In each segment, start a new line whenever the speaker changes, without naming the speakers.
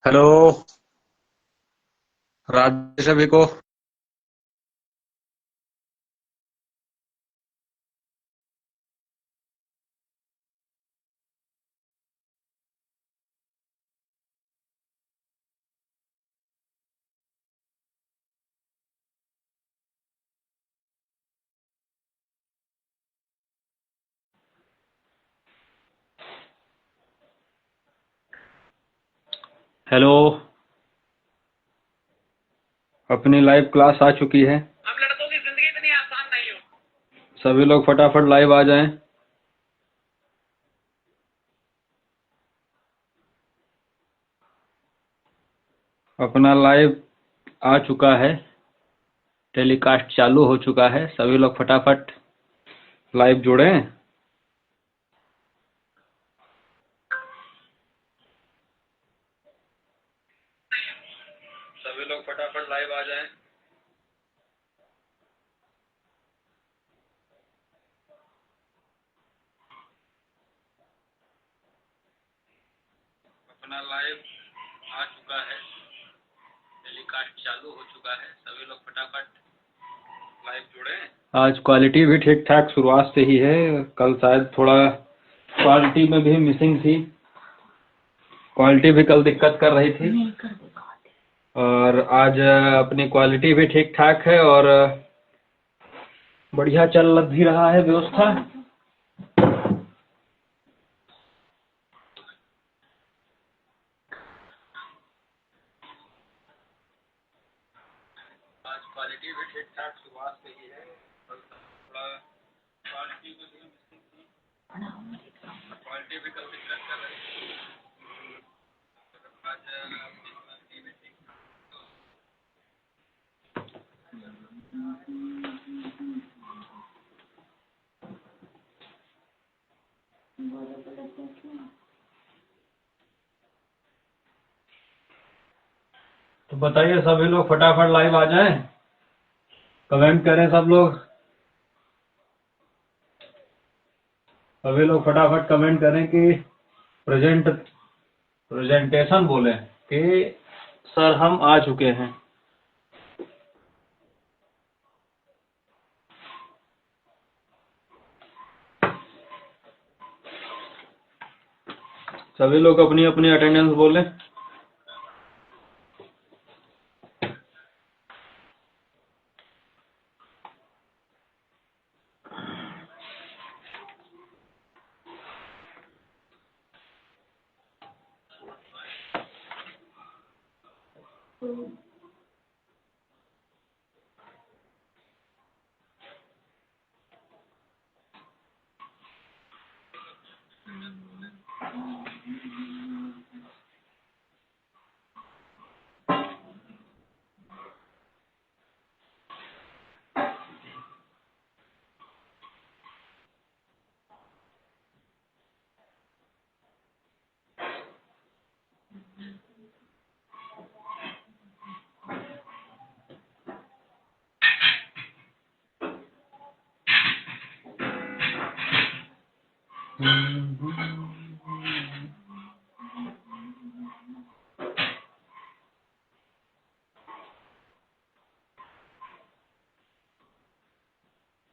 Hello. Rajesh अभी को। Hello. अपनी लाइव क्लास आ चुकी है।
हम लड़कों की जिंदगी इतनी आसान नहीं हो।
सभी लोग फटाफट लाइव आ जाएं। अपना लाइव आ चुका है। टेलीकास्ट चालू हो चुका है। सभी लोग फटाफट लाइव जुड़ें। सभी लोग फटाफट लाइव आ जाएं। अपना लाइव आ चुका है। टेलीकास्ट चालू हो चुका है। सभी लोग फटाफट लाइव जुड़ें। आज क्वालिटी भी ठीक ठाक शुरुआत से ही है। कल शायद थोड़ा क्वालिटी में भी मिसिंग थी। क्वालिटी भी कल दिक्कत कर रही थी और आज अपनी क्वालिटी भी ठीक ठाक है और बढ़िया चल भी रहा है व्यवस्था। आज क्वालिटी भी ठीक ठाक शुरुआत से ही है। कल थोड़ा क्वालिटी में भी मिसिंग थी। क्वालिटी भी कल दिक्कत कर रही थी। आज अपनी क्वालिटी भी ठीक तो बताइए सभी लोग फटाफट लाइव आ जाएं। कमेंट करें सब लोग। सभी लोग फटाफट कमेंट करें कि प्रेजेंटेशन बोले कि सर हम आ चुके हैं। सभी लोग अपनी अपनी अटेंडेंस बोलें।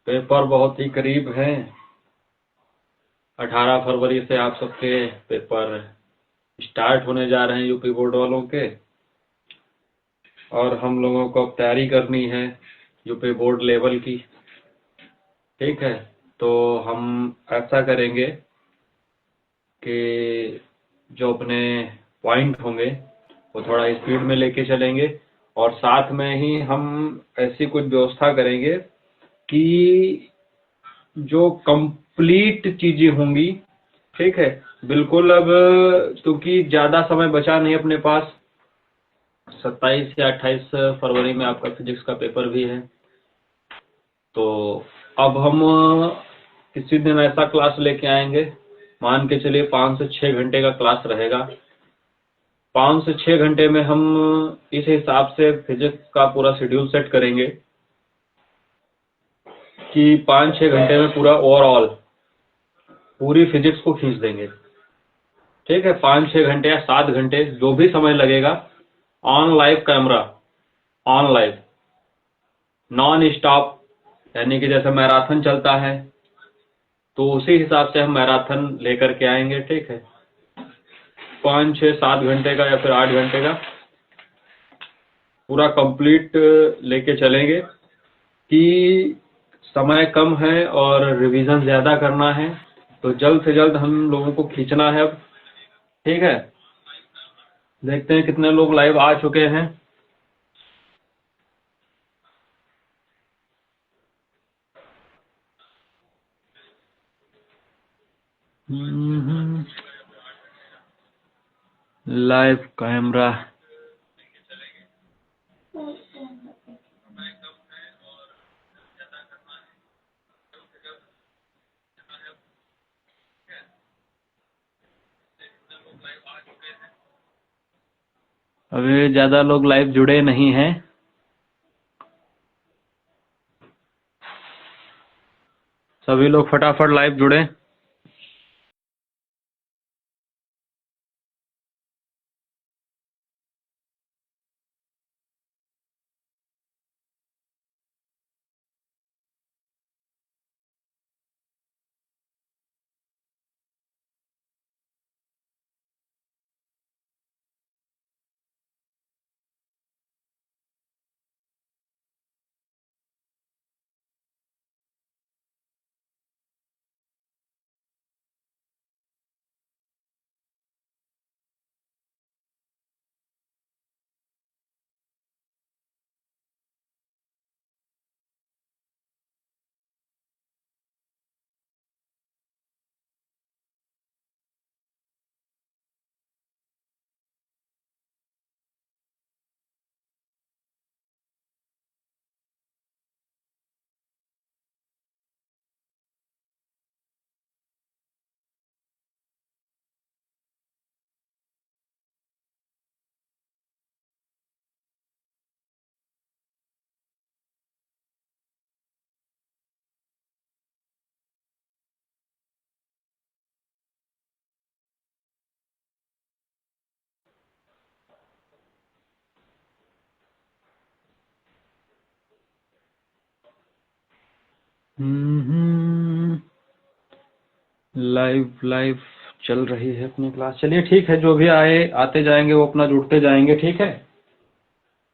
पेपर बहुत ही करीब है। 18 फरवरी से आप सबके पेपर स्टार्ट होने जा रहे हैं यूपी बोर्ड वालों के। और हम लोगों को अब तैयारी करनी है यूपी बोर्ड लेवल की। ठीक है, तो हम ऐसा करेंगे कि जो अपने पॉइंट होंगे वो थोड़ा स्पीड में लेके चलेंगे और साथ में ही हम ऐसी कुछ व्यवस्था करेंगे कि जो कंप्लीट चीजें होंगी। ठीक है, बिल्कुल। अब क्योंकि ज्यादा समय बचा नहीं अपने पास। 27 या 28 फरवरी में आपका फिजिक्स का पेपर भी है। तो अब हम किसी दिन ऐसा क्लास लेके आएंगे। मान के चलिए 5 से 6 घंटे का क्लास रहेगा। 5 से 6 घंटे में हम इस हिसाब से फिजिक्स का पूरा शेड्यूल सेट करेंगे कि 5-6 घंटे में पूरा ओवरऑल पूरी फिजिक्स को खींच देंगे। ठीक है, 5-6 घंटे या 7 घंटे जो भी समय लगेगा, on live camera, on live, non stop, यानी कि जैसे मैराथन चलता है तो उसी हिसाब से हम मैराथन लेकर के आएंगे। ठीक है, 5-6-7 घंटे का या फिर 8 घंटे का पूरा कंप्लीट लेके चलेंगे कि समय कम है और रिवीजन ज्यादा करना है, तो जल्द से जल्द हम लोगों को खींचना है अब। ठीक है, देखते हैं कितने लोग लाइव आ चुके हैं। लाइव कैमरा, अभी ज्यादा लोग लाइव जुड़े नहीं हैं। सभी लोग फटाफट लाइव जुड़े। लाइव चल रही है अपनी क्लास। चलिए ठीक है, जो भी आए आते जाएंगे वो अपना जुड़ते जाएंगे। ठीक है,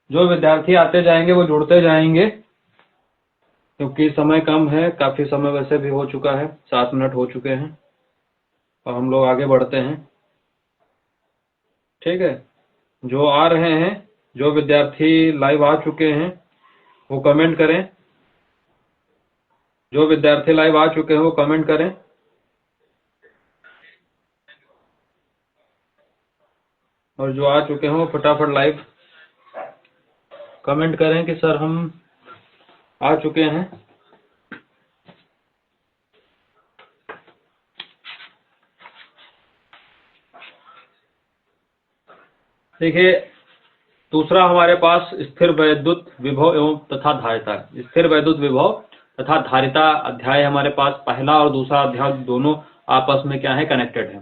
जो विद्यार्थी आते जाएंगे वो जुड़ते जाएंगे, क्योंकि समय कम है, काफी समय वैसे भी हो चुका है, 7 मिनट हो चुके हैं और हम लोग आगे बढ़ते हैं। ठीक है, जो आ रहे हैं, जो विद्यार्थी लाइव आ चुके हैं वो कमेंट करें। जो विद्यार्थी लाइव आ चुके हैं वो कमेंट करें। और जो आ चुके हैं वो फटाफट लाइव कमेंट करें कि सर हम आ चुके हैं। देखिए, दूसरा हमारे पास स्थिर वैद्युत विभव एवं तथा धारिता, स्थिर वैद्युत विभव तथा धारिता अध्याय हमारे पास। पहला और दूसरा अध्याय दोनों आपस में क्या है, कनेक्टेड है।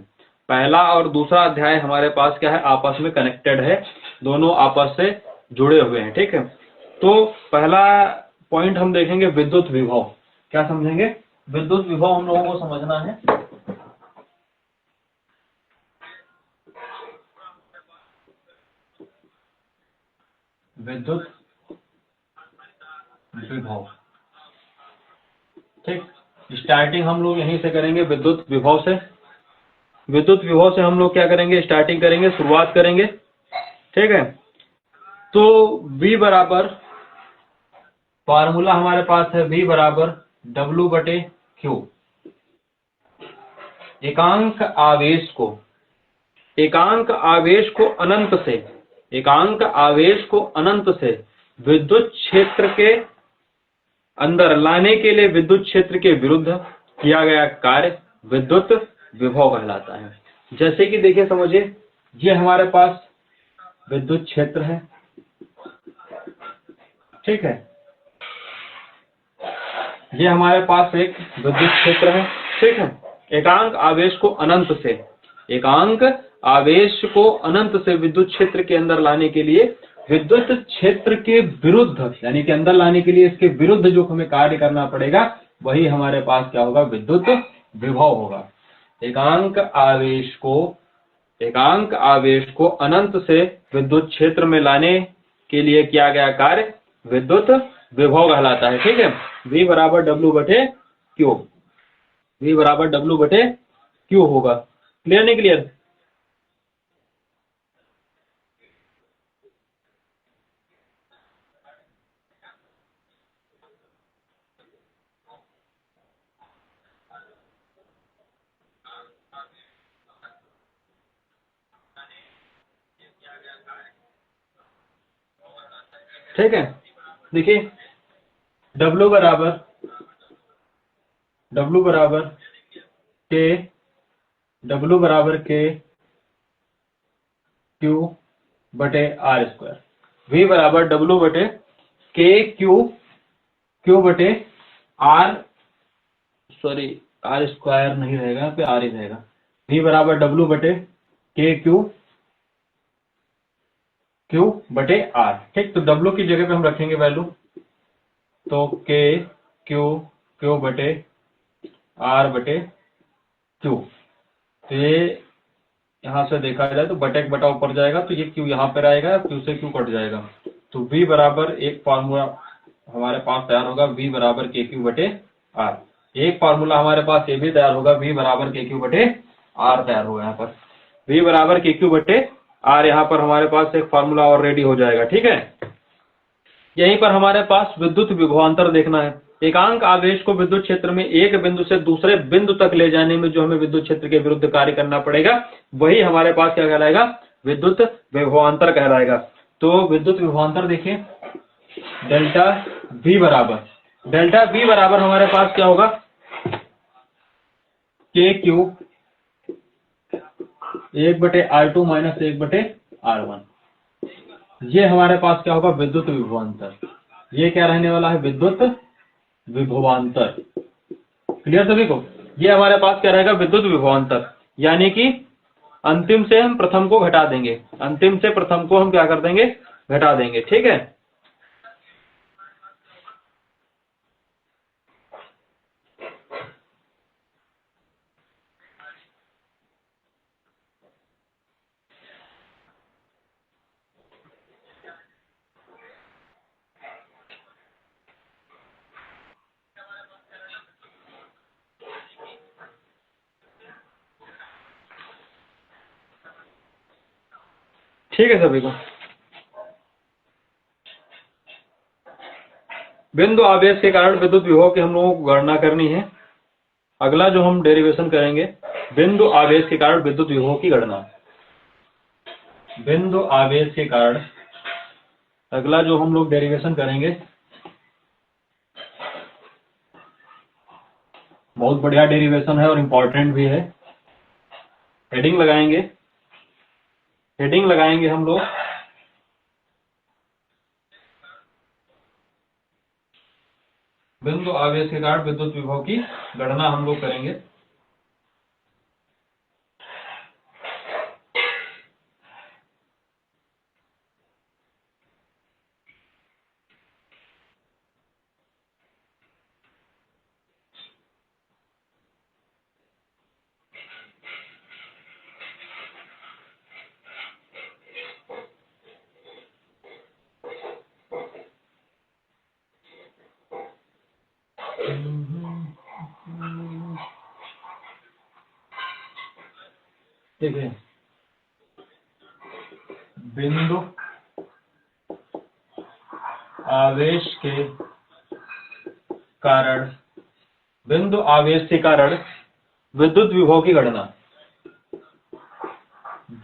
पहला और दूसरा अध्याय हमारे पास क्या है, आपस में कनेक्टेड है, दोनों आपस से जुड़े हुए हैं। ठीक है, तो पहला पॉइंट हम देखेंगे विद्युत विभव। क्या समझेंगे? विद्युत विभव हम लोगों को समझना है। विद्युत विभव, ठीक, स्टार्टिंग हम लोग यहीं से करेंगे, विद्युत विभव से। विद्युत विभव से हम लोग क्या करेंगे, स्टार्टिंग करेंगे, शुरुआत करेंगे। ठीक है, तो V बराबर, फार्मूला हमारे पास है V बराबर W/Q। एकांक आवेश को अनंत से विद्युत क्षेत्र के अंदर लाने के लिए विद्युत क्षेत्र के विरुद्ध किया गया कार्य विद्युत विभव कहलाता है। जैसे कि देखिए, समझिए, ये हमारे पास विद्युत क्षेत्र है। ठीक है, ये हमारे पास एक विद्युत क्षेत्र है। ठीक है, एकांक आवेश को अनंत से आवेश को अनंत से विद्युत क्षेत्र के अंदर लाने के लिए विद्युत क्षेत्र के विरुद्ध, यानी कि अंदर लाने के लिए इसके विरुद्ध जो हमें कार्य करना पड़ेगा वही हमारे पास क्या होगा, विद्युत विभव होगा। एकांक आवेश को अनंत से विद्युत क्षेत्र में लाने के लिए किया गया कार्य विद्युत विभव कहलाता है। ठीक है, V बराबर W बटे Q, V बराबर W बटे Q होगा। क्लियर नहीं क्लियर? ठीक है, देखिए W बराबर के Q बटे R स्क्वायर, V बराबर W बटे के Q बटे R, सॉरी R स्क्वायर नहीं रहेगा, यहाँ पे R ही रहेगा। V बराबर W बटे के Q बटे R। ठीक, तो W की जगह पे हम रखेंगे वैल्यू, तो के Q बटे R बटे Q। तो ये यहां से देखा जाए तो बटे एक बटा ऊपर जाएगा, तो ये Q यहाँ पे रहेगा, Q से Q कट जाएगा। तो V बराबर एक फार्मूला हमारे पास तैयार होगा, V बराबर के Q बटे R। एक फार्मूला हमारे पास ये भी तैयार होगा, V बराबर के Q बटे R तैयार होगा। यहाँ पर V बराबर के Q बटे R, यहाँ पर हमारे पास एक फार्मूला और रेडी हो जाएगा। ठीक है, यहीं पर हमारे पास विद्युत विभवांतर देखना है। एकांक आवेश को विद्युत क्षेत्र में एक बिंदु से दूसरे बिंदु तक ले जाने में जो हमें विद्युत क्षेत्र के विरुद्ध कार्य करना पड़ेगा वही हमारे पास क्या कहलाएगा, विद्युत विभवांतर कहलाएगा। तो विद्युत विभवांतर देखिए, डेल्टा V बराबर हमारे पास क्या होगा, के Q 1 बटे R2 माइनस 1 बटे R1। ये हमारे पास क्या होगा, विद्युत विभवांतर। ये क्या रहने वाला है, विद्युत विभवांतर। क्लियर सभी को? ये हमारे पास क्या रहेगा, विद्युत विभवांतर, यानी कि अंतिम से हम प्रथम को घटा देंगे, अंतिम से प्रथम को हम क्या कर देंगे, घटा देंगे। ठीक है, ठीक है सभी को। बिंदु आवेश के कारण विद्युत विभव की हम लोगों को गणना करनी है। अगला जो हम डेरिवेशन करेंगे, बिंदु आवेश के कारण विद्युत विभव की गणना। बिंदु आवेश के कारण अगला जो हम लोग डेरिवेशन करेंगे, बहुत बढ़िया डेरिवेशन है और इंपॉर्टेंट भी है। हेडिंग लगाएंगे हम लोग, बिंदु आवेश के कारण विद्युत विभव की गणना हम लोग करेंगे। देखिए, बिंदु आवेश के कारण विद्युत विभव की गणना,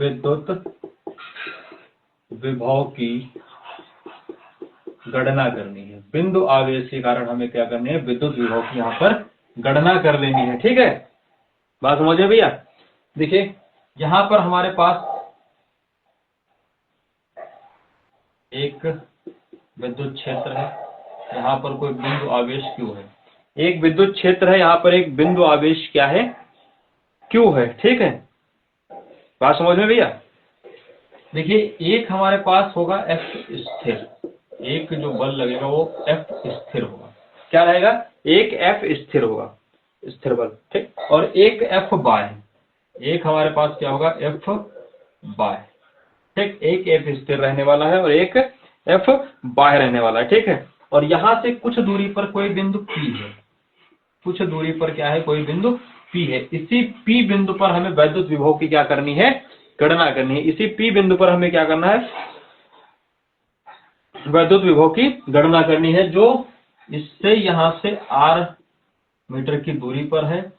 विद्युत विभव की गणना करनी है। बिंदु आवेश के कारण हमें क्या करनी है, विद्युत विभव की यहाँ पर गणना कर लेनी है। ठीक है, बात समझे भैया? देखिए, यहाँ पर हमारे पास एक विद्युत क्षेत्र है, यहाँ पर कोई बिंदु आवेश Q है। एक विद्युत क्षेत्र है, यहाँ पर एक बिंदु आवेश क्या है, Q है। ठीक है, बात समझ में भैया? देखिए एक हमारे पास होगा F स्थिर, एक जो बल लगेगा वो F स्थिर होगा। क्या रहेगा? एक F स्थिर होगा, स्थिर बल, ठीक। और एक F बाह्य, एक हमारे पास क्या होगा? F बाह्य, ठीक। एक F स्थिर रहने वाला है और एक F बाह्य रहने वाला है, ठीक है। और यहां से कुछ दूरी पर कोई बिंदु P है, कुछ दूरी पर क्या है? कोई बिंदु P है। इसी P बिंदु पर हमें वैद्युत विभव की क्या करनी है? गणना करनी है। इसी P बिंदु पर हमें क्या करना है? वैद्युत विभव की गणना करनी है, जो इससे यहां से R मीटर की दूरी पर है।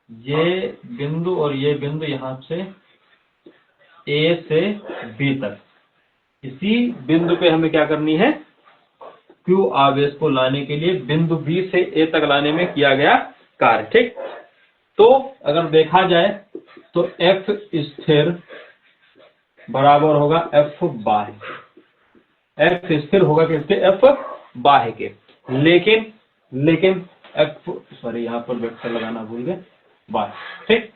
ये बिंदु और ये बिंदु यहां से A से B तक, इसी बिंदु पे हमें क्या करनी है? Q आवेश को लाने के लिए बिंदु B से A तक लाने में किया गया कार्य, ठीक। तो अगर देखा जाए तो F स्थिर बराबर होगा F बाह्य, F स्थिर होगा किसके? F बाह्य के। लेकिन F, सॉरी यहाँ पर वेक्टर लगाना भूल गए, बाह्य, ठीक।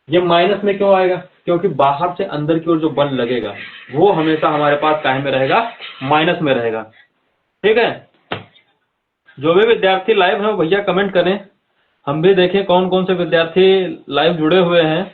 ये माइनस में क्यों आएगा? क्योंकि बाहर से अंदर की ओर जो बल लगेगा वो हमेशा हमारे पास काहे में रहेगा? माइनस में रहेगा, ठीक है। जो भी विद्यार्थी लाइव है भैया कमेंट करें, हम भी देखें कौन कौन से विद्यार्थी लाइव जुड़े हुए हैं।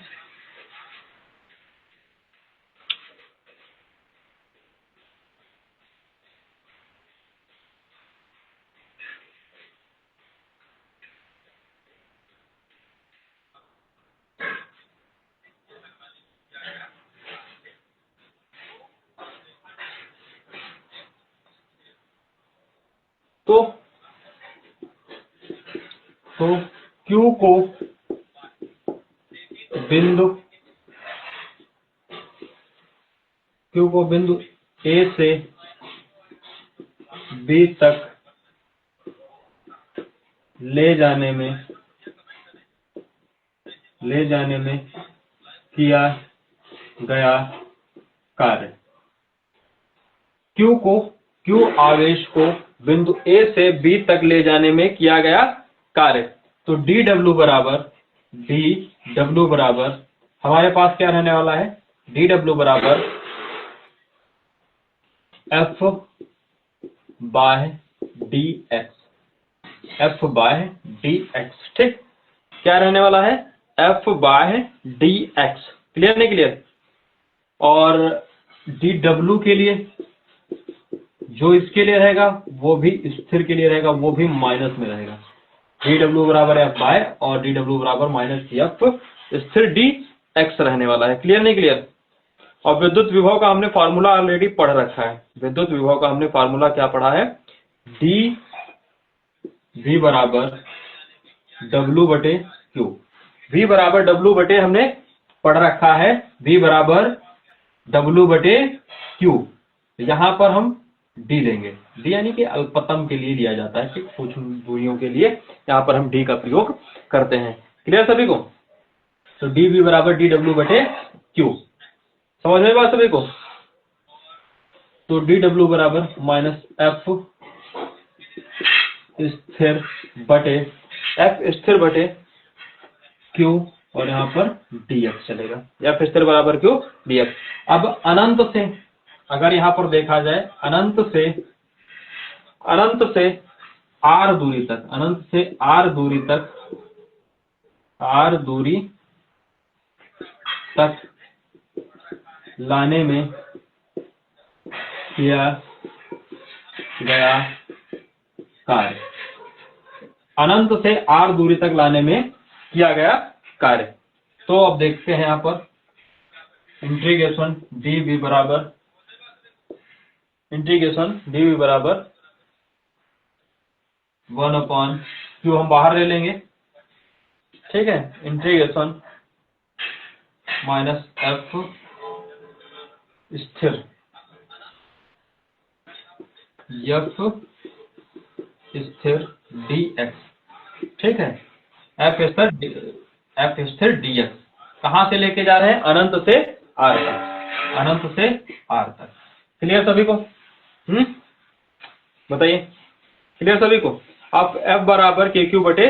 तो Q को बिंदु A से B तक ले जाने में किया गया कार्य। Q आवेश को बिंदु A से B तक ले जाने में किया गया कार्य। तो dW बराबर हमारे पास क्या रहने वाला है? dW बराबर F बाय dx, ठीक। क्या रहने वाला है? F बाय dx, क्लियर नहीं क्लियर? और dW के लिए जो इसके लिए रहेगा वो भी स्थिर के लिए रहेगा, वो भी माइनस में रहेगा। dW बराबर F बाय और dW बराबर माइनस F स्थिर dx रहने वाला है, क्लियर नहीं क्लियर? और विद्युत विभव का हमने फार्मूला ऑलरेडी पढ़ रखा है। विद्युत विभव का हमने फार्मूला क्या पढ़ा है? V बराबर W बटे Q। V बराबर W बटे हमने पढ़ रखा है, V बराबर W बटे Q। यहाँ पर हम D लेंगे, D यानी कि अल्पतम के लिए लिया जाता है, ठीक। सूक्ष्म दूरियों के लिए यहाँ पर हम D का प्रयोग करते हैं, क्लियर सभी को? तो dV बराबर dW बटे Q, समझ में बात सभी को? तो dW बराबर माइनस F स्थिर बटे Q और यहाँ पर dx चलेगा। F स्थिर बराबर Q dx। अब अनंत से अगर यहाँ पर देखा जाए, अनंत से R दूरी तक, अनंत से R दूरी तक लाने में किया गया कार्य, अनंत से R दूरी तक लाने में किया गया कार्य। तो अब देखते हैं यहाँ पर इंटीग्रेशन dV बराबर 1/q हम बाहर ले लेंगे, ठीक है। इंटीग्रेशन माइनस F स्थिर dx, ठीक है। F स्थिर dx कहां से लेके जा रहे हैं? अनंत से R तक, क्लियर सभी को? बताइए, क्लियर सभी को? अब F बराबर KQ बटे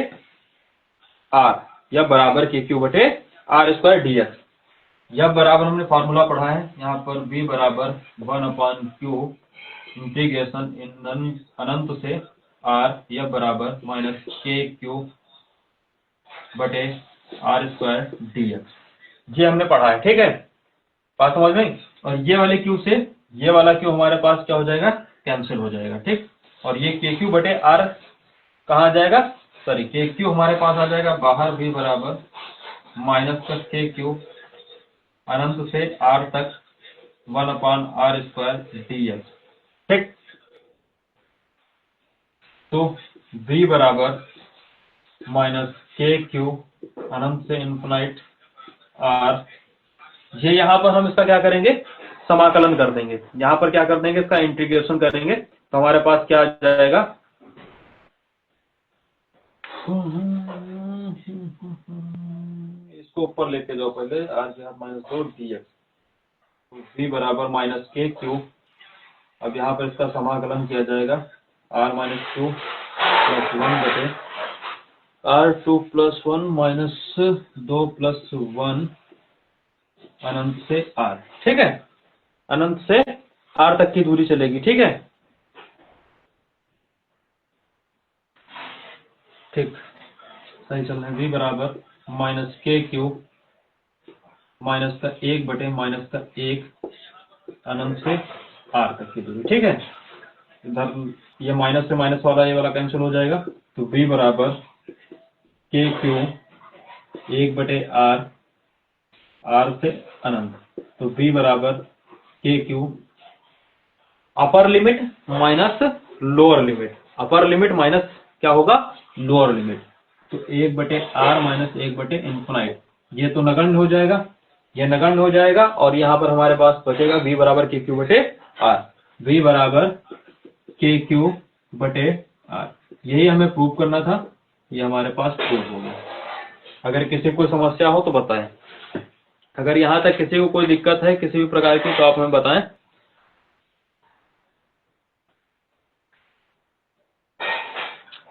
R या बराबर KQ बटे R² dx, F बराबर हमने फॉर्मूला पढ़ा है यहाँ पर, V बराबर 1/Q इंटीग्रेशन अनंत से R, F बराबर -KQ बटे R² dx, ये हमने पढ़ा है। ठीक है, बात समझ में। और ये वाले Q से ये वाला Q हमारे पास क्या हो जाएगा, कैंसिल हो जाएगा। ठीक, और ये KQ बटे R कहाँ आ जाएगा, सॉरी KQ हमारे पास आ जाएगा बाहर, V बराबर -KQ अनंत से R तक 1/R² dx। ठीक, तो V बराबर -KQ अनंत से इनफिनाइट R, ये यहाँ पर हम इसका क्या करेंगे, समाकलन कर देंगे। यहाँ पर क्या कर देंगे, इसका इंटीग्रेशन करेंगे, तो हमारे पास क्या आ जाएगा, इसको ऊपर लेके जाओ पहले, R-2 dx, तो V बराबर -KQ, अब यहाँ पर इसका समाकलन किया जाएगा R-2 + 1 बटे R2 + 1 - 2 + 1 अनंत से R। ठीक है, अनंत से R तक की दूरी चलेगी। ठीक है, ठीक, सही चल रहा है। V बराबर -KQ -1 बटे -1 अनंत से R तक की दूरी। ठीक है, इधर ये माइनस से माइनस वाला ये वाला कैंसिल हो जाएगा, तो V बराबर KQ 1 बटे R से अनंत, तो V बराबर KQ upper limit minus lower limit, upper limit minus क्या होगा, लोअर लिमिट, तो 1 बटे R माइनस 1 बटे इनफिनाइट, ये तो नगण्य हो जाएगा, ये नगण्य हो जाएगा, और यहाँ पर हमारे पास बचेगा V बराबर KQ बटे R, V बराबर KQ बटे R, यही हमें प्रूव करना था, ये हमारे पास प्रूव हो गया। अगर किसी को समस्या हो तो बताएं, अगर यहाँ तक किसी को कोई दिक्कत है किसी भी प्रकार की तो आप हमें बताएं।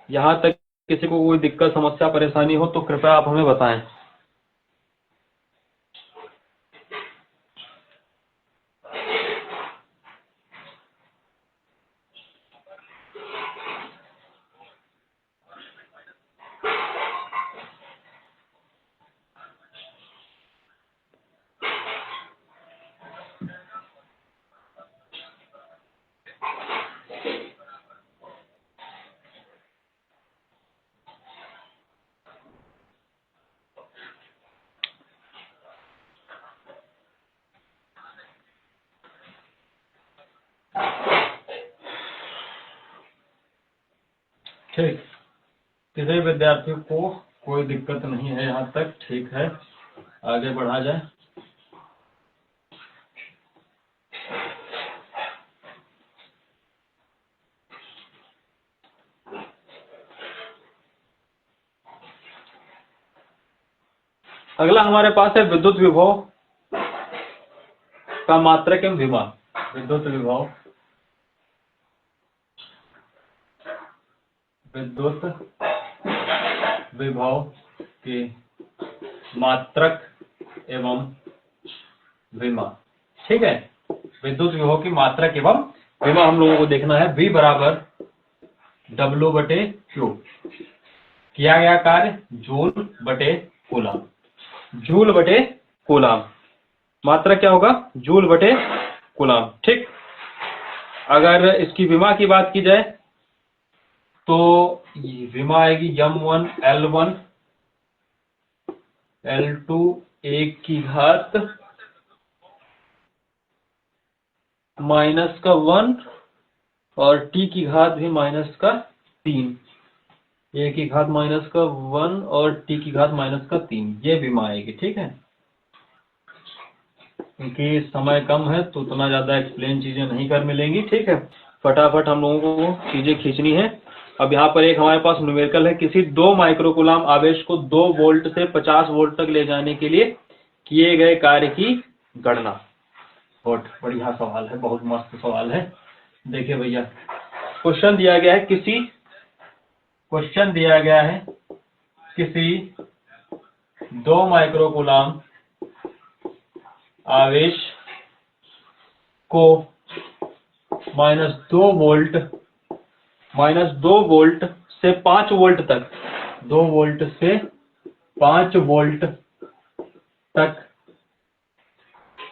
यहाँ तक किसी को कोई दिक्कत समस्या परेशानी हो तो कृपया आप हमें बताएं। ठीक, किसी विद्यार्थी को कोई दिक्कत नहीं है यहाँ तक, ठीक है, आगे बढ़ा जाए। अगला हमारे पास है विद्युत विभव का मात्रक एवं विभव। विद्युत विभव के मात्रक एवं विभव। ठीक है, विद्युत विभव की मात्रक एवं विभव हम लोगों को देखना है। V बराबर W बटे Q, किया गया कार्य जूल बटे कूलम, जूल बटे कूलम, मात्रा क्या होगा, जूल बटे कूलम। ठीक, अगर इसकी विमा की बात की जाए तो विमा आएगी m1 L1 L2 1 की घात -1 और t की घात भी -3, 1 की घात -1 और t की घात -3, ये विमा आएगी। ठीक है, क्योंकि समय कम है तो उतना ज्यादा एक्सप्लेन चीजें नहीं कर मिलेंगी। ठीक है, फटाफट हम लोगों को चीजें खींचनी है। अब यहाँ पर एक हमारे पास न्यूमेरिकल है, किसी 2 माइक्रोकूलम आवेश को 2 वोल्ट से 50 वोल्ट तक ले जाने के लिए किए गए कार्य की गणना। बहुत बढ़िया सवाल है, बहुत मस्त सवाल है। देखिए भैया, क्वेश्चन दिया गया है किसी 2 माइक्रोकूलम आवेश को -2 वोल्ट से 5 वोल्ट तक, 2 वोल्ट से 5 वोल्ट तक,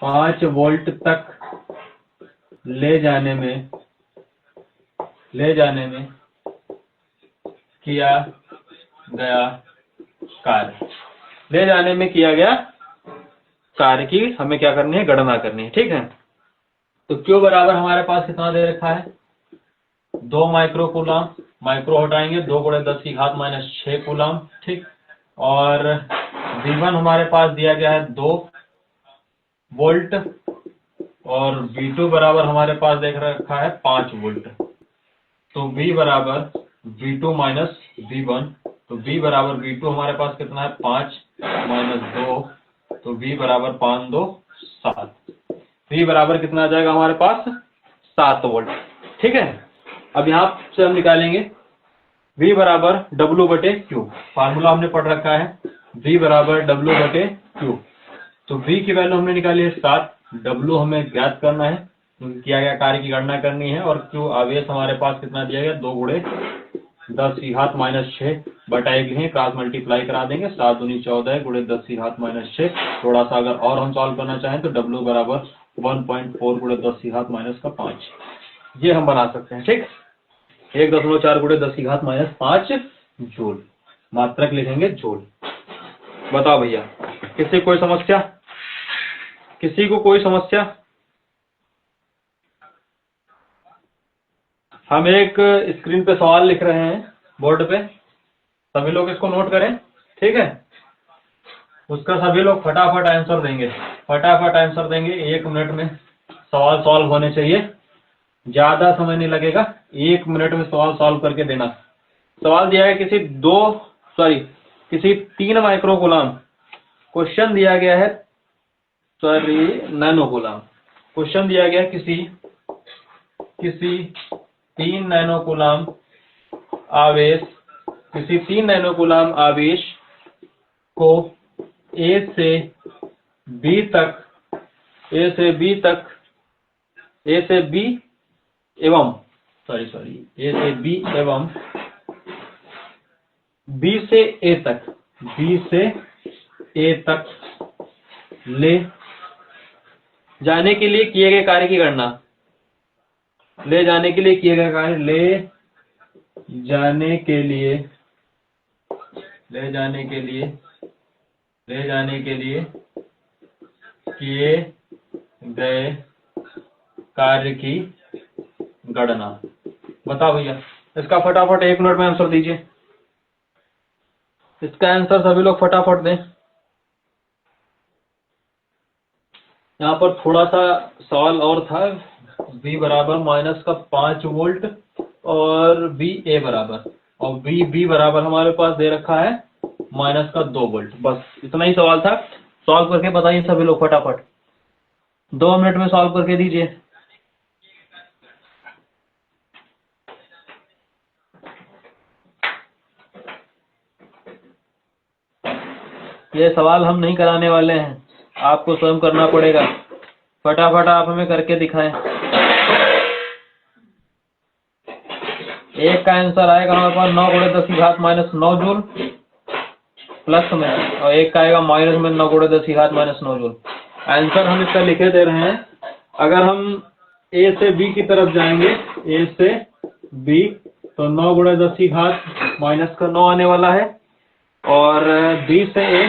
5 वोल्ट तक ले जाने में किया गया कार्य, ले जाने में किया गया कार्य की हमें क्या करनी है, गणना करनी है। ठीक है, तो Q बराबर हमारे पास कितना दे रखा है, 2 माइक्रो कूलम, माइक्रो हटाएंगे 2 × 10⁻⁶ कूलम। ठीक, और V1 हमारे पास दिया गया है 2 वोल्ट, और V2 बराबर हमारे पास देख रखा है 5 वोल्ट। तो V बराबर V2 - V1, तो V बराबर V2 हमारे पास कितना है, 5 - 2, तो V बराबर 5 2 7। V बराबर कितना आ जाएगा हमारे पास, 7 वोल्ट। ठीक है, अब यहाँ से हम निकालेंगे V बराबर W/Q, फार्मूला हमने पढ़ रखा है, V बराबर W/Q। तो V की वैल्यू हमने निकाली है 7, W हमें ज्ञात करना है, किया गया कार्य की गणना करनी है, और Q आवेश हमारे पास कितना दिया गया, 2 × 10⁻⁶ बटा 1 लिखें, क्रॉस मल्टीप्लाई करा देंगे, 7 दूनी 14 × 10⁻⁶। थोड़ा सा अगर और हम सॉल्व करना चाहें तो W बराबर 1.4 × 10⁻5 ये हम बना सकते हैं। ठीक, 1.4 × 10⁻5 जूल, मात्रक लिखेंगे जूल। बताओ भैया, किसी कोई समस्या, किसी को कोई समस्या? हम एक स्क्रीन पे सवाल लिख रहे हैं बोर्ड पे, सभी लोग इसको नोट करें। ठीक है, उसका सभी लोग फटाफट आंसर देंगे, फटाफट आंसर देंगे, 1 मिनट में सवाल सॉल्व होने चाहिए, ज्यादा समय नहीं लगेगा, 1 मिनट में सवाल सॉल्व करके देना। सवाल दिया है किसी 3 माइक्रो कूलम, क्वेश्चन दिया गया है नैनो कूलम, क्वेश्चन दिया गया किसी 3 नैनो कूलम आवेश, किसी 3 नैनो कूलम आवेश को A से B एवं B से A तक ले जाने के लिए किए गए कार्य की गणना, ले जाने के लिए किए गए कार्य, ले जाने के लिए किए गए कार्य की गणना। बताओ भैया, इसका फटाफट 1 मिनट में आंसर दीजिए, इसका आंसर सभी लोग फटाफट दें। यहाँ पर थोड़ा सा सवाल और था, V बराबर -5 वोल्ट और VA बराबर, और B बराबर हमारे पास दे रखा है -2 वोल्ट। बस इतना ही सवाल था, सॉल्व करके बताइए सभी लोग फटाफट, 2 मिनट में सॉल्व करके दीजिए। ये सवाल हम नहीं कराने वाले हैं, आपको स्वयं करना पड़ेगा, फटाफट आप हमें करके दिखाएं। एक का आंसर आएगा हमारे पास 9 × 10⁻9 जूल प्लस में, और एक का आएगा माइनस में 9 × 10⁻9 जूल। आंसर हम इसका लिखे दे रहे हैं, अगर हम A से B की तरफ जाएंगे, A से B, तो 9 × 10⁻9 आने वाला है, और B से A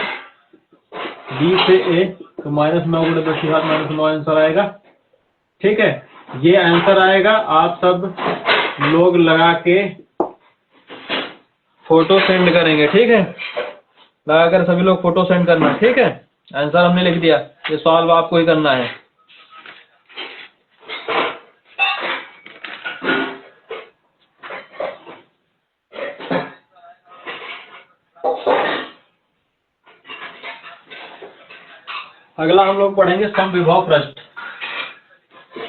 तो -9 × 10⁻9 आंसर आएगा। ठीक है, ये आंसर आएगा, आप सब लोग लगा के फोटो सेंड करेंगे। ठीक है, लगाकर सभी लोग फोटो सेंड करना। ठीक है, आंसर हमने लिख दिया, ये सॉल्व आपको ही करना है। अगला हम लोग पढ़ेंगे समविभव पृष्ठ।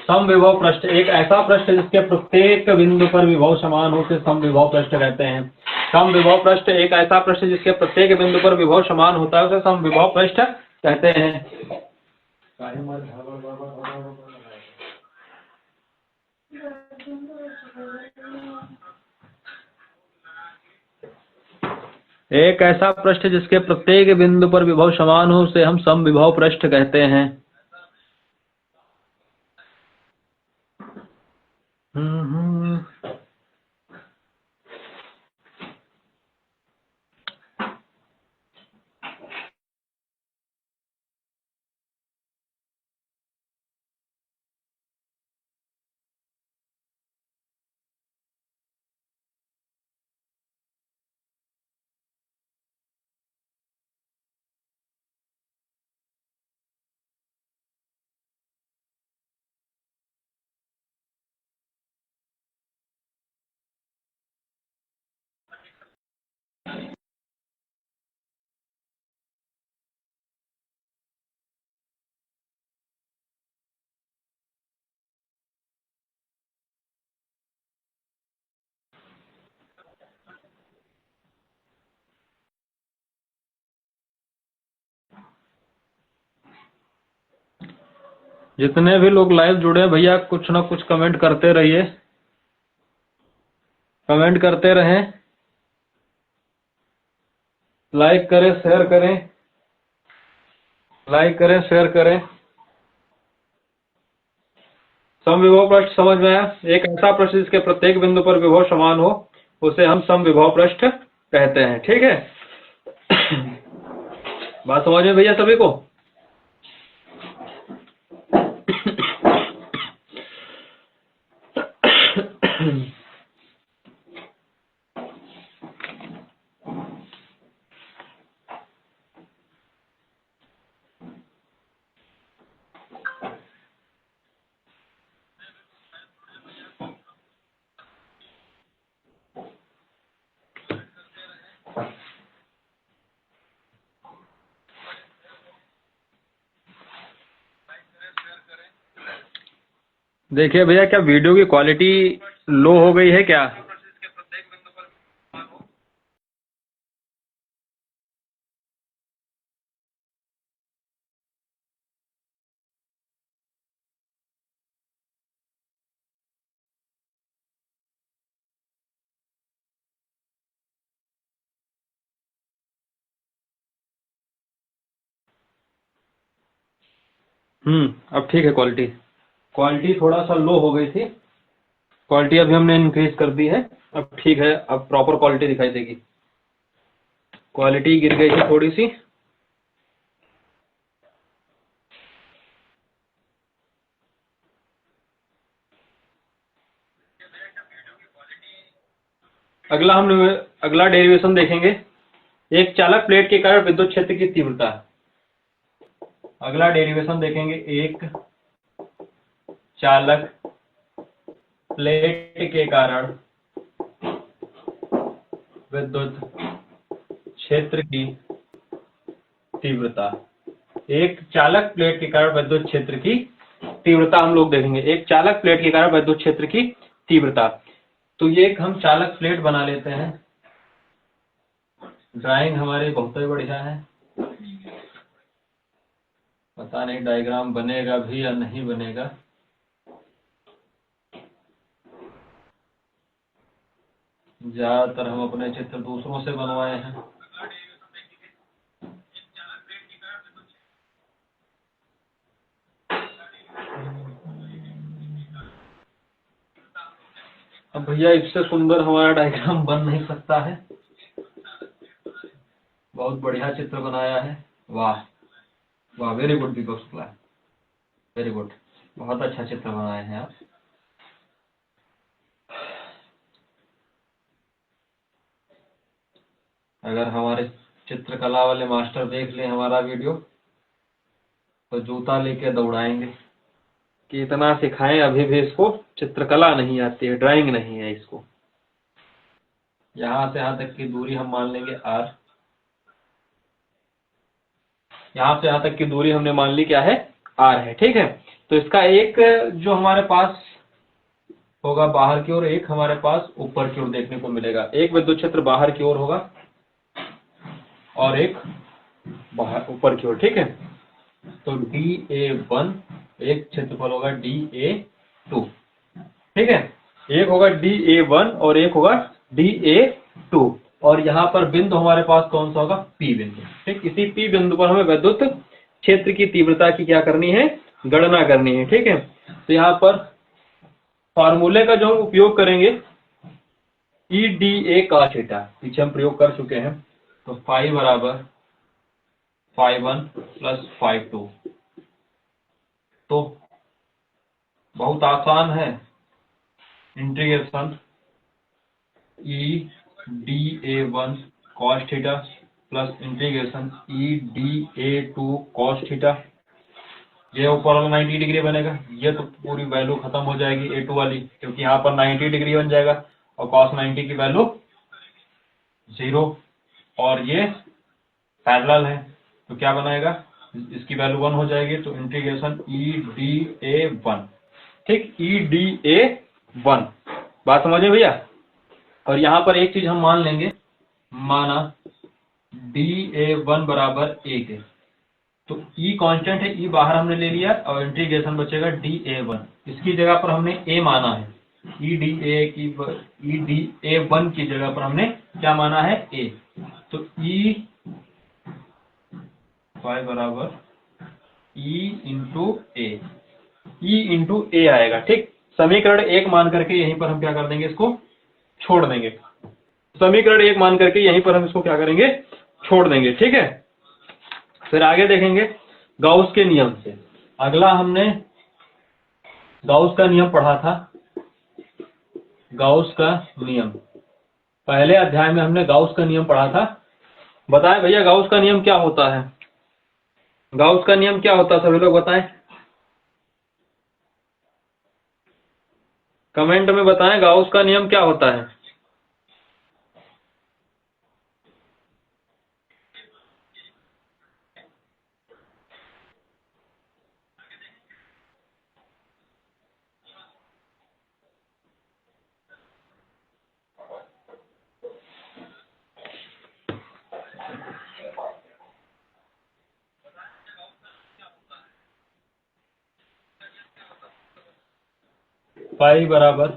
समविभव पृष्ठ एक ऐसा पृष्ठ जिसके प्रत्येक बिंदु पर विभव समान हो, उसे समविभव पृष्ठ कहते हैं। समविभव पृष्ठ एक ऐसा पृष्ठ जिसके प्रत्येक बिंदु पर विभव समान होता है, उसे समविभव पृष्ठ कहते हैं। एक ऐसा पृष्ठ जिसके प्रत्येक बिंदु पर विभव समान हो उसे हम समविभव पृष्ठ कहते हैं। जितने भी लोग लाइव जुड़े हैं भैया कुछ ना कुछ कमेंट करते रहिए, कमेंट करते रहें, लाइक करें, शेयर करें, लाइक करें, शेयर करें। समविभव पृष्ठ समझ में आया? एक ऐसा पृष्ठ जिसके प्रत्येक बिंदु पर विभव समान हो उसे हम समविभव पृष्ठ कहते हैं। ठीक है, बात समझ में भैया सभी को? देखिए भैया, क्या वीडियो की क्वालिटी लो हो गई है क्या? अब ठीक है। क्वालिटी थोड़ा सा लो हो गई थी, क्वालिटी अभी हमने इंक्रीज कर दी है, अब ठीक है, अब प्रॉपर क्वालिटी दिखाई देगी। क्वालिटी गिर गई थी थोड़ी सी। अगला डेरिवेशन देखेंगे, एक चालक प्लेट के कारण विद्युत क्षेत्र की तीव्रता। अगला डेरिवेशन देखेंगे, एक चालक प्लेट के कारण विद्युत क्षेत्र की तीव्रता। एक चालक प्लेट के कारण विद्युत क्षेत्र की तीव्रता हम लोग देखेंगे। एक चालक प्लेट के कारण विद्युत क्षेत्र की तीव्रता। तो ये एक हम चालक प्लेट बना लेते हैं। ड्राइंग हमारी बहुत ही बढ़िया है, पता नहीं डायग्राम बनेगा भी या नहीं बनेगा। ज्यादातर हम अपने चित्र दूसरों से बनवाए हैं। अब भैया इससे सुंदर हमारा डायग्राम बन नहीं सकता है। बहुत बढ़िया चित्र बनाया है, वाह वाह, वेरी गुड दीपक शुक्ला, वेरी गुड, बहुत अच्छा चित्र बनाए हैं आप। अगर हमारे चित्रकला वाले मास्टर देख लें हमारा वीडियो तो जूता लेके दौड़ाएंगे कि इतना सिखाएं, अभी भी इसको चित्रकला नहीं आती है, ड्राइंग नहीं है इसको। यहाँ से यहाँ तक की दूरी हम मान लेंगे r। यहाँ से यहाँ तक की दूरी हमने मान ली क्या है, r है। ठीक है, तो इसका एक जो हमारे पास होगा बाहर की ओर, एक हमारे पास ऊपर की ओर देखने को मिलेगा। एक विद्युत क्षेत्र बाहर की ओर होगा और एक बाहर ऊपर की ओर। ठीक है, तो DA1 एक क्षेत्रफल होगा DA2। ठीक है, एक होगा DA1 और एक होगा DA2, और यहाँ पर बिंदु हमारे पास कौन सा होगा, P बिंदु। ठीक, इसी P बिंदु पर हमें विद्युत क्षेत्र की तीव्रता की क्या करनी है, गणना करनी है। ठीक है, तो यहाँ पर फार्मूले का जो हम उपयोग करेंगे EDA cos थीटा, पीछे हम प्रयोग कर चुके हैं। तो फाई बराबर φ1 प्लस φ2। तो बहुत आसान है, integration EDA1 cos theta plus integration EDA2 cos theta. ये ऊपर वाला 90 डिग्री बनेगा, ये तो पूरी वैल्यू खत्म हो जाएगी A2 वाली, क्योंकि यहाँ पर 90 डिग्री बन जाएगा और cos 90 की वैल्यू 0, और ये पैरेलल है तो क्या बनाएगा, इसकी वैल्यू 1 हो जाएगी। तो इंटीग्रेशन EDA1। ठीक, EDA1 बात समझे भैया। और यहाँ पर एक चीज हम मान लेंगे, माना DA1 बराबर 1 है, तो E कांस्टेंट है, E बाहर हमने ले लिया और इंटीग्रेशन बचेगा DA1। इसकी जगह पर हमने A माना है, EDA1 की जगह पर हमने क्या माना है, A। तो E फाई बराबर E इंटू A आएगा। ठीक, समीकरण 1 मान करके यहीं पर हम क्या कर देंगे, इसको छोड़ देंगे। समीकरण 1 मान करके यहीं पर हम इसको क्या करेंगे, छोड़ देंगे। ठीक है, फिर आगे देखेंगे गाउस के नियम से। अगला हमने गाउस का नियम पढ़ा था, गाउस का नियम पहले अध्याय में हमने गाउस का नियम पढ़ा था। बताएं भैया गाउस का नियम क्या होता है, गाउस का नियम क्या होता है, सभी लोग बताएं, कमेंट में बताएं गाउस का नियम क्या होता है। फाई बराबर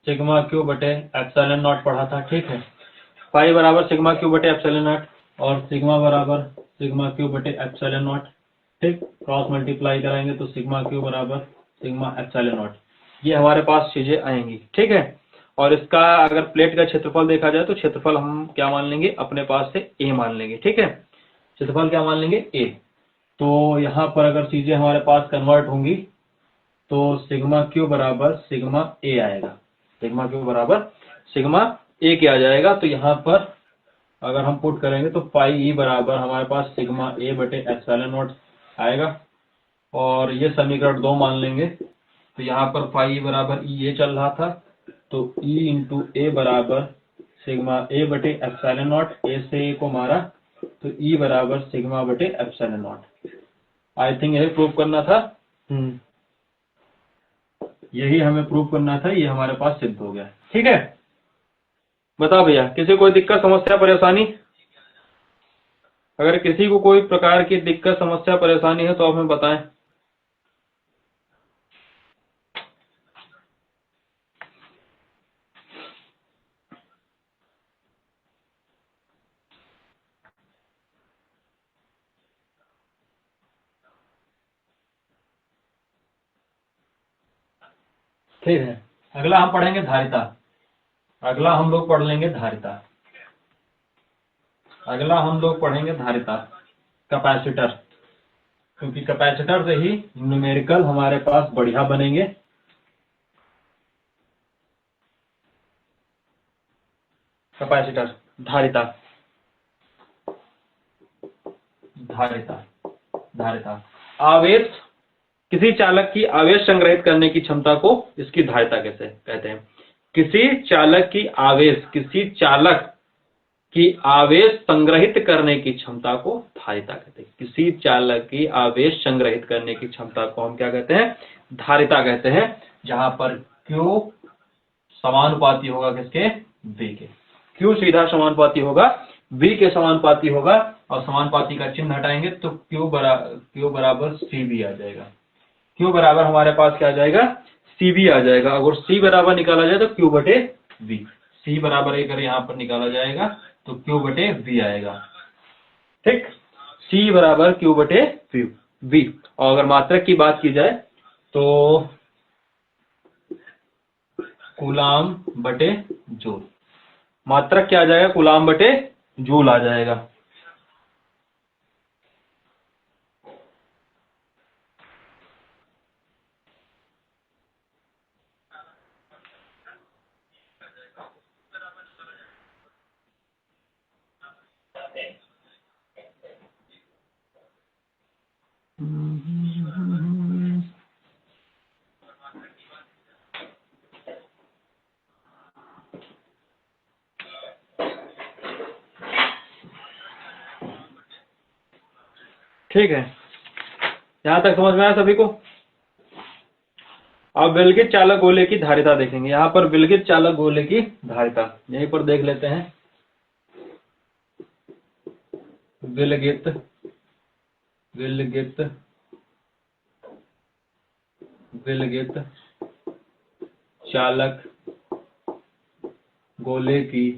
सिग्मा क्यू बटे एप्सिलॉन नॉट पढ़ा था। ठीक है, फाई बराबर सिग्मा क्यू बटे एप्सिलॉन नॉट और सिग्मा बराबर सिग्मा क्यू बटे एप्सिलॉन नॉट। ठीक, क्रॉस मल्टीप्लाई कराएंगे तो सिग्मा क्यू बराबर सिग्मा एप्सिलॉन नॉट, ये हमारे पास चीजें आएंगी। ठीक है, और इसका अगर प्लेट का क्षेत्रफल देखा जाए तो क्षेत्रफल हम क्या मान लेंगे, अपने पास से A मान लेंगे। ठीक है, क्षेत्रफल क्या मान लेंगे, A। तो यहाँ पर अगर चीजें हमारे पास कन्वर्ट होंगी तो सिग्मा क्यू बराबर सिग्मा A आएगा, सिग्मा क्यू बराबर सिग्मा A के आ जाएगा। तो यहाँ पर अगर हम पुट करेंगे तो फाई E बराबर हमारे पास सिग्मा A बटे एप्सिलॉन नॉट आएगा, और ये समीकरण 2 मान लेंगे। तो यहाँ पर फाई E बराबर E चल रहा था, तो E इंटू A बराबर सिग्मा A बटे एप्सिलॉन नॉट, A से A को मारा तो E बराबर सिग्मा बटे एप्सिलॉन नॉट। आई थिंक यही प्रूव करना था, यही हमें प्रूव करना था, ये हमारे पास सिद्ध हो गया। ठीक है, बताओ भैया किसी कोई दिक्कत समस्या परेशानी, अगर किसी को कोई प्रकार की दिक्कत समस्या परेशानी है तो आप हमें बताएं। ठीक है, अगला हम पढ़ेंगे धारिता, अगला हम लोग पढ़ लेंगे धारिता, अगला हम लोग पढ़ेंगे धारिता, कैपेसिटर, क्योंकि कैपेसिटर से ही न्यूमेरिकल हमारे पास बढ़िया बनेंगे। कैपेसिटर, धारिता, धारिता, धारिता, आवेश, किसी चालक की आवेश संग्रहित करने की क्षमता को इसकी धारिता कैसे कहते हैं। किसी चालक की आवेश संग्रहित करने की क्षमता को धारिता कहते हैं। किसी चालक की आवेश संग्रहित करने की क्षमता को हम क्या कहते हैं, धारिता कहते हैं। जहां पर Q समानुपाती होगा किसके, V के, Q सीधा समानुपाती होगा V के समानुपाती होगा, और समानुपाती का चिन्ह हटाएंगे तो Q बराबर CV आ जाएगा। Q बराबर हमारे पास क्या आ जाएगा, CV आ जाएगा। अगर C बराबर निकाला जाए तो Q बटे V, C बराबर अगर यहाँ पर निकाला जाएगा तो Q बटे V आएगा। ठीक, C बराबर Q बटे V। और अगर मात्रक की बात की जाए तो कूलाम बटे जूल, मात्रक क्या आ जाएगा, कूलाम बटे जूल आ जाएगा। ठीक है, यहां तक समझ में आया सभी को। अब विलगित चालक गोले की धारिता देखेंगे। यहाँ पर विलगित चालक गोले की धारिता यहीं पर देख लेते हैं। विलगित विलगित विलगित चालक गोले की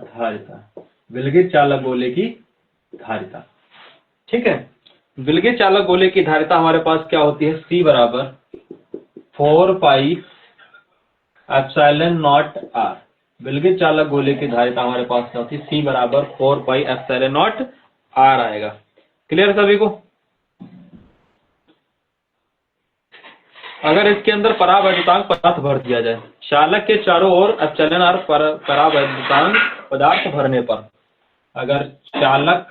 धारिता, विलगित चालक गोले की धारिता। ठीक है, विलगित चालक गोले की धारिता हमारे पास क्या होती है, C बराबर 4 पाई एप्सिलॉन नॉट R। विलगित चालक गोले की धारिता हमारे पास क्या होती है, C बराबर 4 पाई एप्सिलॉन नॉट R आएगा। क्लियर सभी को। अगर इसके अंदर परावैद्युतांक पदार्थ भर दिया जाए, चालक के चारों ओर एप्सिलॉन R परावैद्युतांक पदार्थ भरने पर, अगर चालक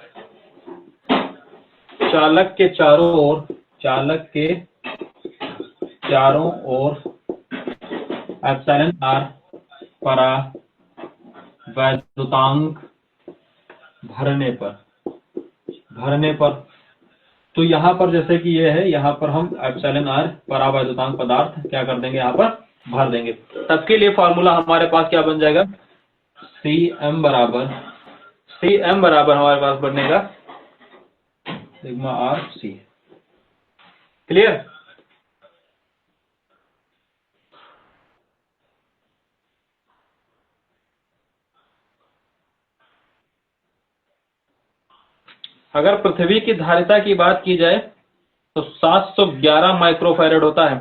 के चारों ओर एप्सिलॉन R परावैद्युतांक भरने पर, तो यहाँ पर जैसे कि ये है, यहाँ पर हम एप्सिलॉन R परावैद्युतांक पदार्थ क्या कर देंगे, यहाँ पर भर देंगे। तब के लिए फॉर्मूला हमारे पास क्या बन जाएगा, CM बराबर हमारे पास बनेगा सिग्मा R C। क्लियर। अगर पृथ्वी की धारिता की बात की जाए तो 711 माइक्रोफैरड होता है।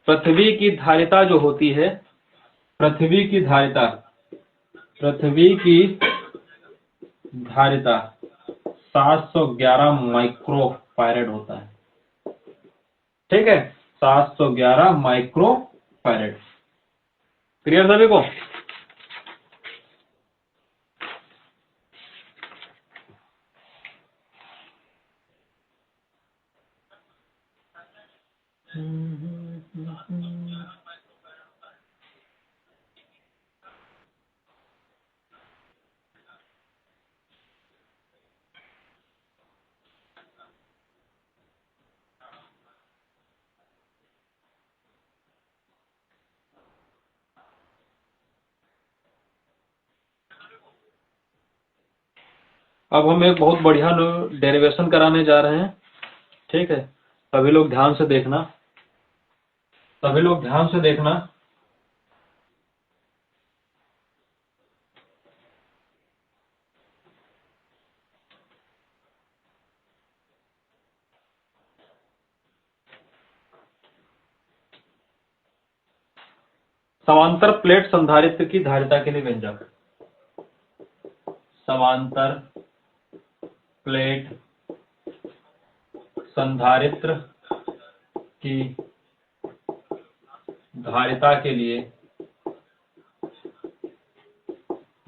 पृथ्वी की धारिता जो होती है, पृथ्वी की धारिता 711 माइक्रोफैरड होता है। ठीक है, 711 माइक्रोफैरड। क्लियर सभी को। अब हम एक बहुत बढ़िया डेरिवेशन कराने जा रहे हैं। ठीक है, सभी लोग ध्यान से देखना, समांतर प्लेट संधारित्र की धारिता के लिए व्यंजक। समांतर प्लेट संधारित्र की धारिता के लिए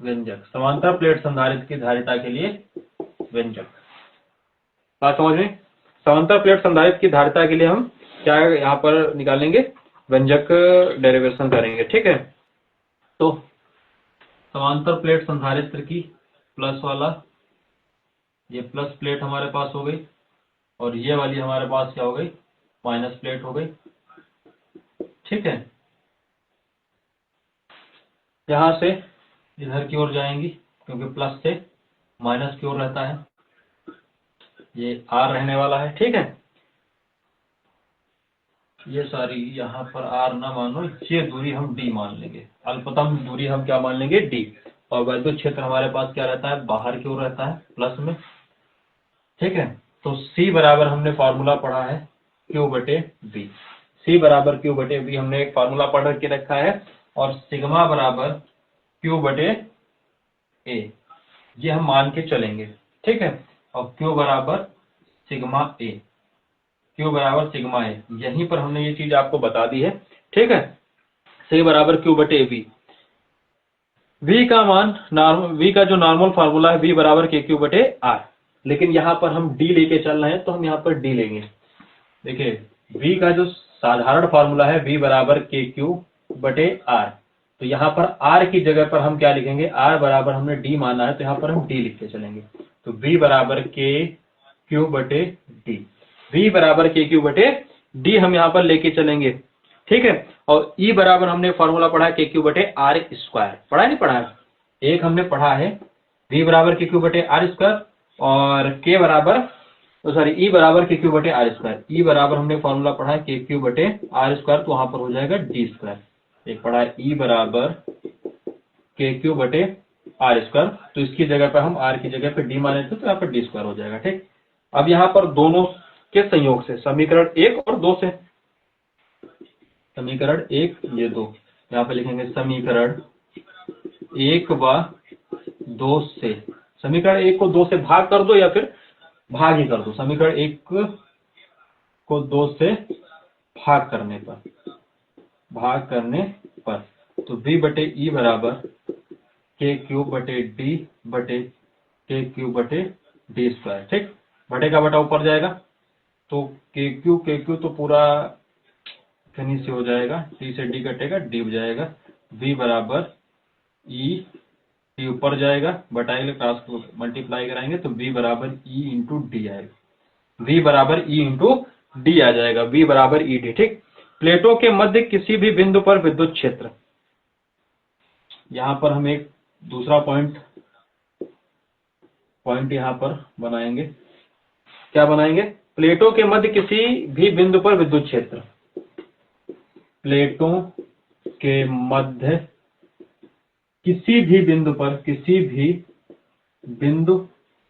व्यंजक। समांतर प्लेट संधारित्र की धारिता के लिए व्यंजक। बात समझ में। समांतर प्लेट संधारित्र की धारिता के लिए हम क्या यहाँ पर निकालेंगे, व्यंजक डेरिवेशन करेंगे। ठीक है, तो समांतर प्लेट संधारित्र की प्लस वाला, ये प्लस प्लेट हमारे पास हो गई, और ये वाली हमारे पास क्या हो गई, माइनस प्लेट हो गई। ठीक है, यहां से इधर की ओर जाएंगी क्योंकि प्लस से माइनस की ओर रहता है, ये r रहने वाला है। ठीक है, ये सारी यहाँ पर r ना मानो, ये दूरी हम d मान लेंगे, अल्पतम दूरी हम क्या मान लेंगे, d। और वैद्युत क्षेत्र हमारे पास क्या रहता है, बाहर की ओर रहता है, प्लस में। ठीक है, तो C बराबर हमने फॉर्मूला पढ़ा है Q बटे B। C बराबर Q बटे B हमने एक फार्मूला पढ़ के रखा है, और सिग्मा बराबर Q बटे A, ये हम मान के चलेंगे। ठीक है, और Q बराबर सिग्मा A, Q बराबर सिग्मा A, यहीं पर हमने ये चीज आपको बता दी है। ठीक है, C बराबर Q बटे B। V का मान V का जो नॉर्मल फार्मूला है V बराबर KQ बटे R, लेकिन यहाँ पर हम D लेके चल रहे हैं तो हम यहाँ पर D लेंगे। देखिए, V का जो साधारण फार्मूला है V बराबर KQ बटे R, तो यहाँ पर R की जगह पर हम क्या लिखेंगे, R बराबर हमने D माना है तो यहाँ पर हम D लिख के चलेंगे। तो V बराबर KQ बटे D, V बराबर KQ बटे D हम यहाँ पर लेके चलेंगे। ठीक है, और E बराबर हमने फॉर्मूला पढ़ा है KQ बटे R स्क्वायर, पढ़ा नहीं पढ़ा है, एक हमने पढ़ा है V बराबर KQ बटे R स्क्वायर, और K बराबर E बराबर KQ बटे R स्क्वायर। E बराबर हमने फॉर्मूला पढ़ा है KQ बटे R स्क्वायर, तो वहां पर हो जाएगा D स्क्वायर। एक पढ़ा है E बराबर KQ बटे R स्क्वायर, तो इसकी जगह पर हम R की जगह पे D माने थे तो यहाँ पर D स्क्वायर हो जाएगा। ठीक, अब यहाँ पर दोनों के संयोग से समीकरण 1 और 2 से, समीकरण 1 ये 2, यहाँ पे लिखेंगे समीकरण 1 व 2 से, समीकरण 1 को 2 से भाग कर दो या फिर भाग ही कर दो, समीकरण 1 को 2 से भाग करने पर तो V बटे E बराबर KQ बटे D बटे KQ बटे D स्क्वायर। ठीक, बटे का बटा ऊपर जाएगा तो KQ तो पूरा कहीं से हो जाएगा, D से D कटेगा, D जाएगा, V बराबर E, D ऊपर जाएगा, बटाएंगे क्रॉस को मल्टीप्लाई कराएंगे तो V बराबर E इंटू डी आएगा, V बराबर E इंटू डी आ जाएगा, V बराबर ई डी। ठीक, प्लेटों के मध्य किसी भी बिंदु पर विद्युत क्षेत्र, यहाँ पर हम एक दूसरा पॉइंट यहाँ पर बनाएंगे। क्या बनाएंगे, प्लेटों के मध्य किसी भी बिंदु पर विद्युत क्षेत्र, प्लेटों के मध्य किसी भी बिंदु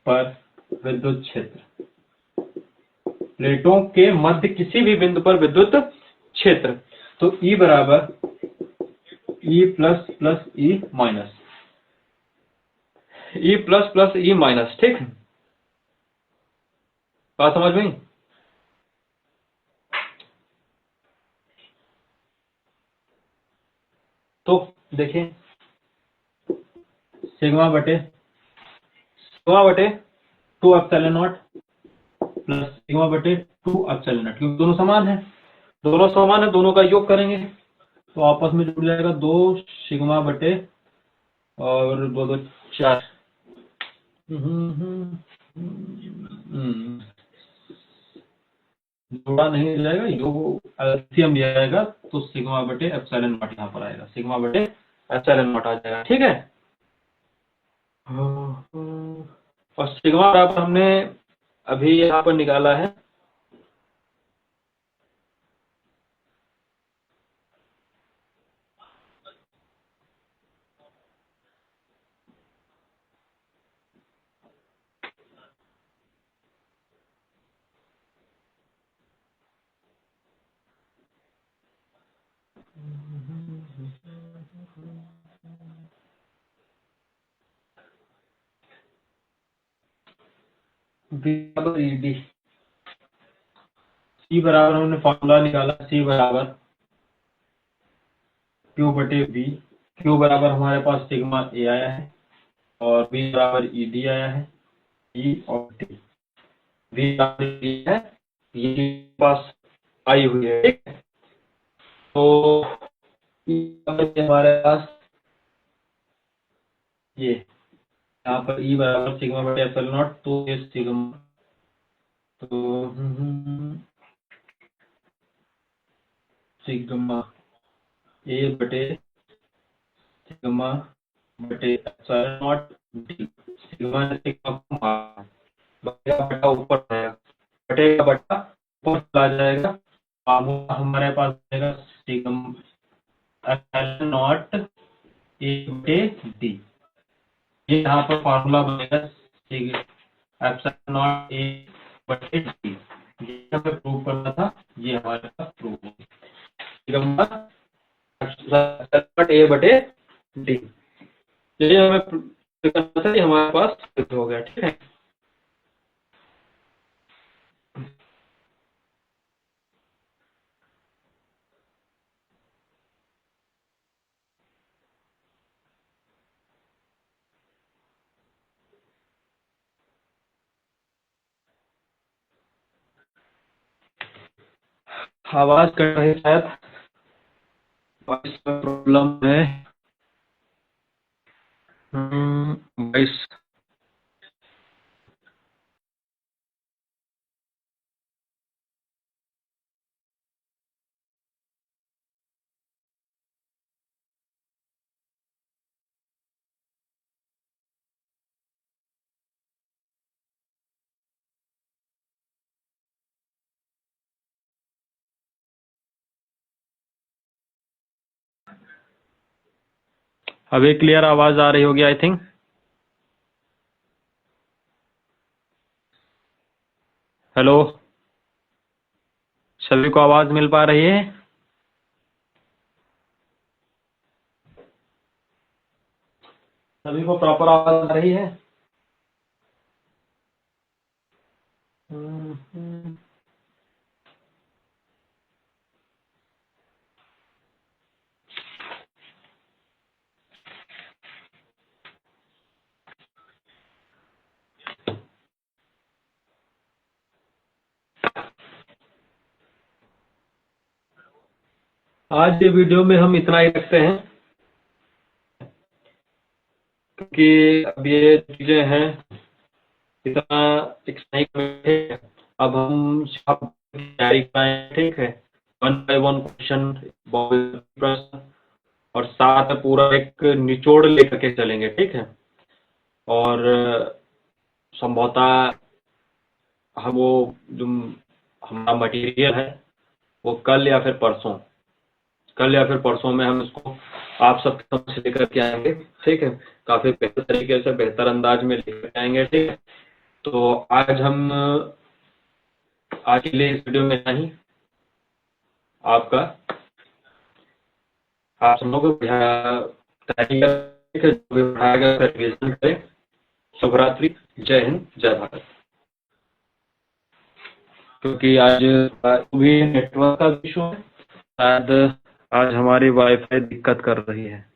पर विद्युत क्षेत्र, प्लेटों के मध्य किसी भी बिंदु पर विद्युत क्षेत्र, तो E बराबर E plus plus E minus, E plus plus E minus. ठीक, बात समझ में? तो देखिए, सिग्मा बटे 2 एप्सिलॉन नॉट प्लस सिग्मा बटे 2 एप्सिलॉन नॉट, क्योंकि दोनों समान है, दोनों का योग करेंगे तो आपस में जुड़ जाएगा 2 सिग्मा बटे और 2 2 4, जोड़ा नहीं जाएगा, योग एलसीएम लिया जाएगा तो सिग्मा बटे एप्सिलॉन नॉट यहाँ पर आएगा, सिग्मा बटे एप्सिलॉन नॉट आ जाएगा। ठीक है, और सिग्मा बराबर हमने अभी यहाँ पर निकाला है बराबर ईडी, सी बराबर हमने फॉर्मूला निकाला, सी बराबर क्यू बटे बी, क्यू बराबर हमारे पास सिग्मा ए आया है और बी बराबर ई डी आया है, ई और डी, बी बराबर ई है, ये पास आई हुई है। ठीक है, तो हमारे पास ये यहाँ पर ई बराबर सिग्मा बटे एप्सिलॉन नॉट, तो ये सिग्मा, तो सिग्मा ए बटे सिग्मा बटे epsilon not D. Sigma sigma को मार बटेगा बटा ऊपर आएगा, बटेगा बटा ऊपर चला जाएगा, फार्मूला हमारे पास आएगा सिग्मा एप्सिलॉन नॉट ए बटे डी। ये यहाँ पर फार्मूला बनेगा एप्सिलॉन नॉट ए बटे डी। ये हमें प्रूव करना था, ये हमारे पास प्रूव हो गया, एप्सिलॉन नॉट ए बटे डी। ये हमें करना था, ये हमारे पास सिद्ध हो गया। ठीक है, आवाज कट रही शायद, वॉइस में प्रॉब्लम है। वॉइस अभी क्लियर आवाज आ रही होगी आई थिंक। हेलो, सभी को आवाज मिल पा रही है? सभी को प्रॉपर आवाज आ रही है? आज के वीडियो में हम इतना ही रखते हैं, क्योंकि अब ये चीजें हैं इतना एक्साइटमेंट है। अब हम तैयारी कराएं, ठीक है, 1 by 1 क्वेश्चन प्रश्न, और साथ में पूरा एक निचोड़ लेकर के चलेंगे। ठीक है, और संभवतः हम वो जो हमारा मटेरियल है वो कल या फिर परसों में हम इसको आप सबके समक्ष लेकर के आएंगे। ठीक है, काफी बेहतर तरीके से, बेहतर अंदाज में लेकर आएंगे। ठीक है, तो आज के लिए इस वीडियो में नहीं, आपका आप सब लोग तैयारी करें, रिवीजन करें। शुभरात्रि, जय हिंद, जय भारत। क्योंकि आज भी नेटवर्क का इशू है, शायद आज हमारी वाईफाई दिक्कत कर रही है।